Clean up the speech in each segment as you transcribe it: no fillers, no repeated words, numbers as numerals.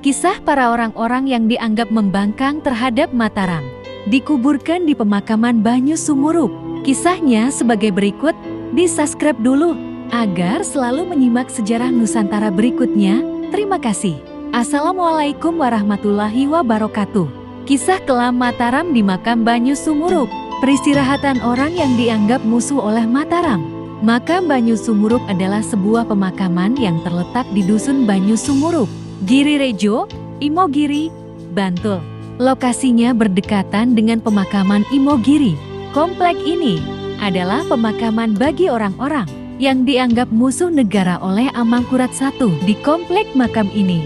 Kisah para orang-orang yang dianggap membangkang terhadap Mataram, dikuburkan di pemakaman Banyu Sumurup. Kisahnya sebagai berikut, di-subscribe dulu, agar selalu menyimak sejarah Nusantara berikutnya. Terima kasih. Assalamualaikum warahmatullahi wabarakatuh. Kisah kelam Mataram di makam Banyu Sumurup. Peristirahatan orang yang dianggap musuh oleh Mataram. Makam Banyu Sumurup adalah sebuah pemakaman yang terletak di Dusun Banyu Sumurup, Giri Rejo, Imogiri, Bantul. Lokasinya berdekatan dengan pemakaman Imogiri. Komplek ini adalah pemakaman bagi orang-orang yang dianggap musuh negara oleh Amangkurat I. Di komplek makam ini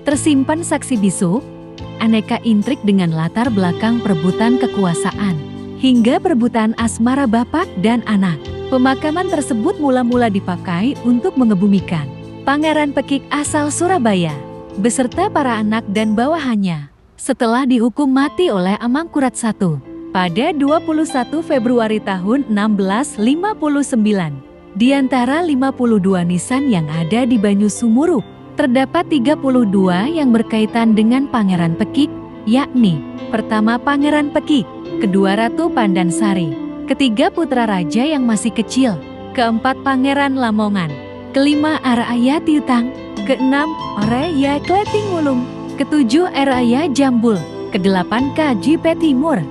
tersimpan saksi bisu, aneka intrik dengan latar belakang perebutan kekuasaan, hingga perebutan asmara bapak dan anak. Pemakaman tersebut mula-mula dipakai untuk mengebumikan Pangeran Pekik asal Surabaya, beserta para anak dan bawahannya, setelah dihukum mati oleh Amangkurat I pada 21 Februari tahun 1659. Di antara 52 nisan yang ada di Banyu Sumurup, terdapat 32 yang berkaitan dengan Pangeran Pekik, yakni: pertama Pangeran Pekik, kedua Ratu Pandansari, ketiga putra raja yang masih kecil, keempat Pangeran Lamongan, kelima Araya Tiutang, keenam Araya Kleting Wulung, ketujuh Araya Jambul, kedelapan Kaji Timur,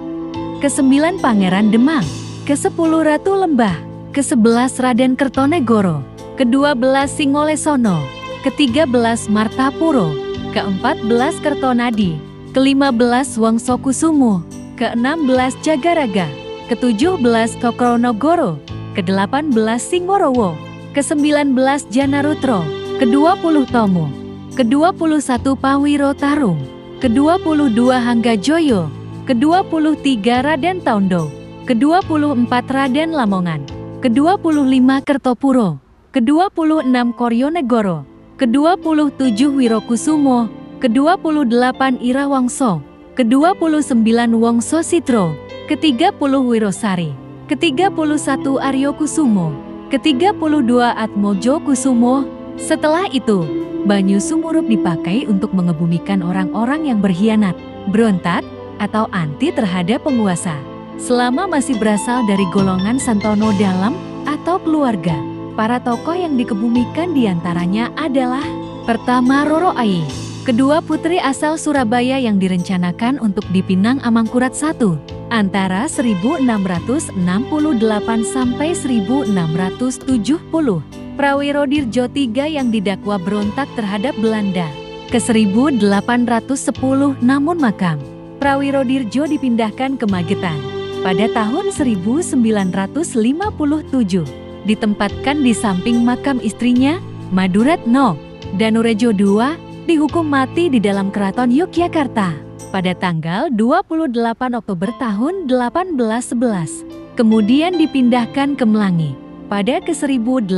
kesembilan Pangeran Demang, kesepuluh Ratu Lembah, ke-11 Raden Kertonegoro, ke-12 Singolesono, ke-13 Martapuro, ke-14 Kertonadi, ke-15 Wongsokusumo, ke-16 Jagaraga, ke-17 Cokronogoro, ke-18 Singorowo, ke-19 Janarutro, ke-20 Tomo, ke-21 Pawiro Tarung, ke-22 Hanggajoyo, ke-23 Raden Taundo, ke-24 Raden Lamongan, ke-25 Kertopuro, ke-26 Koryonegoro, ke-27 Wirokusumo, ke-28 Irawangso, ke-29 Wongso Sitro, ke-30 Wirosari, ke-31 Aryokusumo, ke-32 Atmojo Kusumo. Setelah itu, Banyu Sumurup dipakai untuk mengebumikan orang-orang yang berkhianat, berontak, atau anti terhadap penguasa. Selama masih berasal dari golongan Santono dalam atau keluarga, para tokoh yang dikebumikan diantaranya adalah: pertama Roro Ai, kedua putri asal Surabaya yang direncanakan untuk dipinang Amangkurat I antara 1668 sampai 1670. Prawiro Dirjo III yang didakwa berontak terhadap Belanda ke 1810, namun makam Prawiro Dirjo dipindahkan ke Magetan pada tahun 1957, ditempatkan di samping makam istrinya, Maduretno. Danurejo II dihukum mati di dalam keraton Yogyakarta pada tanggal 28 Oktober tahun 1811. Kemudian dipindahkan ke Melangi pada ke 1865.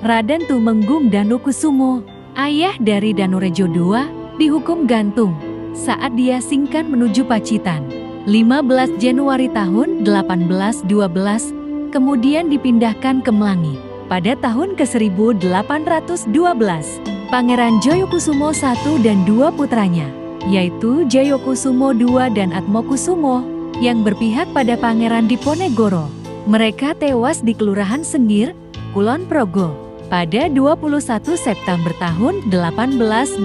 Raden Tumenggung Danukusumo, ayah dari Danurejo II, dihukum gantung saat diasingkan menuju Pacitan 15 Januari tahun 1812. Kemudian dipindahkan ke Melangi pada tahun ke 1812. Pangeran Jayokusumo I dan dua putranya, yaitu Jayokusumo II dan Atmokusumo, yang berpihak pada Pangeran Diponegoro. Mereka tewas di Kelurahan Sengir, Kulon Progo, pada 21 September tahun 1829,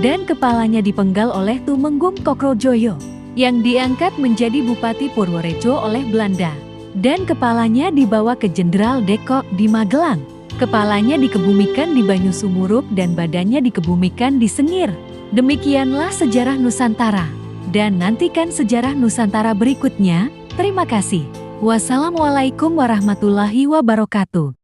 dan kepalanya dipenggal oleh Tumenggung Kokrojoyo, yang diangkat menjadi Bupati Purworejo oleh Belanda, dan kepalanya dibawa ke Jenderal Deko di Magelang. Kepalanya dikebumikan di Banyu Sumurup dan badannya dikebumikan di Sengir. Demikianlah sejarah Nusantara, dan nantikan sejarah Nusantara berikutnya. Terima kasih. Wassalamualaikum warahmatullahi wabarakatuh.